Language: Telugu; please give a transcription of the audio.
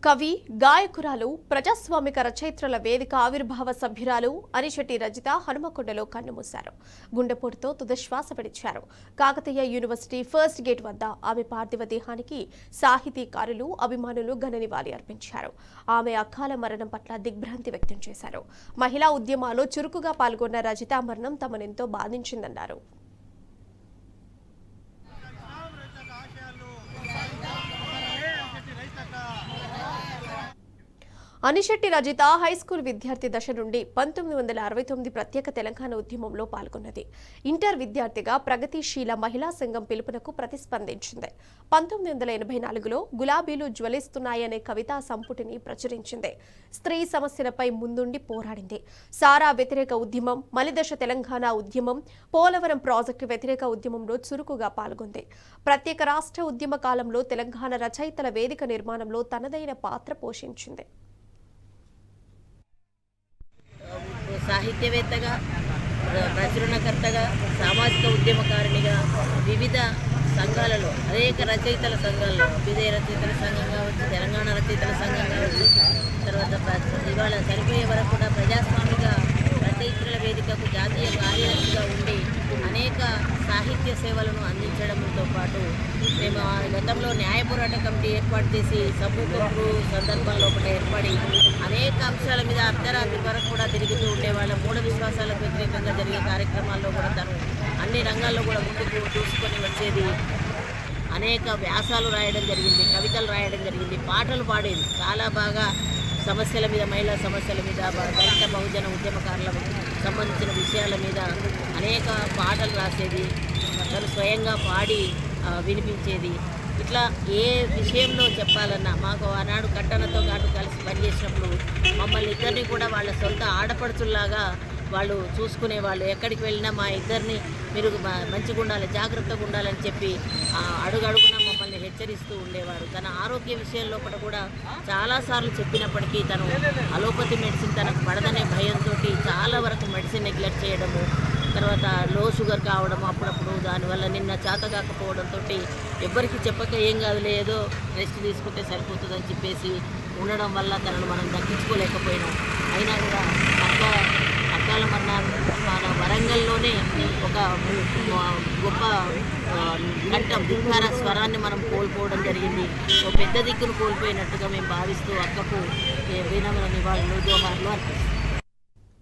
కవి, గాయకురాలు, ప్రజాస్వామిక రచయిత్రుల వేదిక ఆవిర్భావ సభ్యురాలు అనిశెట్టి రజిత హనుమకొండలో కన్నుమూశారు. గుండెపోటుతో తుదశ్వాస విడిచారు. కాకతీయ యూనివర్సిటీ ఫస్ట్ గేట్ వద్ద ఆమె పార్థివ దేహానికి సాహితీకారులు, అభిమానులు ఘన నివాళి అర్పించారు. ఆమె అకాల మరణం పట్ల దిగ్భ్రాంతి వ్యక్తం చేశారు. మహిళా ఉద్యమాల్లో చురుకుగా పాల్గొన్న రజిత మరణం తమనెంతో బాధించిందన్నారు. అనిశెట్టి రజిత హైస్కూల్ విద్యార్థి దశ నుండి 1969 ప్రత్యేక తెలంగాణ ఉద్యమంలో పాల్గొన్నది. ఇంటర్ విద్యార్థిగా ప్రగతిశీల మహిళా సంఘం పిలుపునకు ప్రతిస్పందించింది. 1984లో గులాబీలు జ్వలిస్తున్నాయనే కవితా సంపుటిని ప్రచురించింది. స్త్రీ సమస్యలపై ముందుండి పోరాడింది. సారా వ్యతిరేక ఉద్యమం, మలిదశ తెలంగాణ ఉద్యమం, పోలవరం ప్రాజెక్టు వ్యతిరేక ఉద్యమంలో చురుకుగా పాల్గొంది. ప్రత్యేక రాష్ట్ర ఉద్యమ కాలంలో తెలంగాణ రచయితల వేదిక నిర్మాణంలో తనదైన పాత్ర పోషించింది. సాహిత్యవేత్తగా, ప్రచురణకర్తగా, సామాజిక ఉద్యమకారిణిగా వివిధ సంఘాలలో అనేక రచయితల సంఘాలలో విజయ రచయితల సంఘం కావచ్చు, తెలంగాణ రచయితల సంఘం కావచ్చు, తర్వాత ఇవాళ చనిపోయే వరకు కూడా ప్రజాస్వామిక రచయిత్రుల వేదికకు జాతీయ కార్యదర్శిగా ఉండి అనేక సాహిత్య సేవలను అందించడంతో పాటు మేము గతంలో న్యాయ పోరాట కమిటీ ఏర్పాటు చేసి సబ్బుకొప్పు సందర్భంలో ఒకటి ఏర్పడి అనేక అంశాల మీద అర్ధరాత్రి వరకు కూడా తిరుగుతూ ఉండేవాళ్ళం. మూఢ విశ్వాసాలకు వ్యతిరేకంగా జరిగే కార్యక్రమాల్లో కూడా తను అన్ని రంగాల్లో కూడా ముందుకు చూసుకొని వచ్చేది. అనేక వ్యాసాలు రాయడం జరిగింది, కవితలు రాయడం జరిగింది, పాటలు పాడేది. చాలా బాగా సమస్యల మీద, మహిళా సమస్యల మీద, దళిత బహుజన ఉద్యమకారులకు సంబంధించిన విషయాల మీద అనేక పాటలు రాసేది. తను స్వయంగా పాడి వినిపించేది. ఇట్లా ఏ విషయంలో చెప్పాలన్నా మాకు ఆనాడు కట్టనతో పాటు కలిసి పనిచేసినప్పుడు మమ్మల్ని ఇద్దరిని కూడా వాళ్ళ సొంత ఆడపడుచుల్లాగా వాళ్ళు చూసుకునేవాళ్ళు. ఎక్కడికి వెళ్ళినా మా ఇద్దరిని మీరు మంచిగా ఉండాలి, జాగ్రత్తగా ఉండాలని చెప్పి అడుగడుగునా మమ్మల్ని హెచ్చరిస్తూ ఉండేవారు. తన ఆరోగ్య విషయంలో కూడా చాలాసార్లు చెప్పినప్పటికీ తను అలోపతి మెడిసిన్ తనకు పడదనే భయంతో చాలా వరకు మెడిసిన్ నెగ్లెక్ట్ చేయడము, తర్వాత లో షుగర్ కావడం అప్పుడప్పుడు, దానివల్ల నిన్న చేత కాకపోవడంతో ఎవ్వరికి చెప్పక ఏం కాదు లేదో రెస్ట్ తీసుకుంటే సరిపోతుందని చెప్పేసి ఉండడం వల్ల తనను మనం దక్కించుకోలేకపోయినాం. అయినా కూడా అకాల మరణాన్ని మన వరంగల్లోనే ఒక గొప్ప కంఠం ధిక్కార స్వరాన్ని మనం కోల్పోవడం జరిగింది. ఒక పెద్ద దిక్కును కోల్పోయినట్టుగా మేము భావిస్తూ అక్కకు వినమ్ర నివాళులు జోహార్లు అర్పిస్తాం.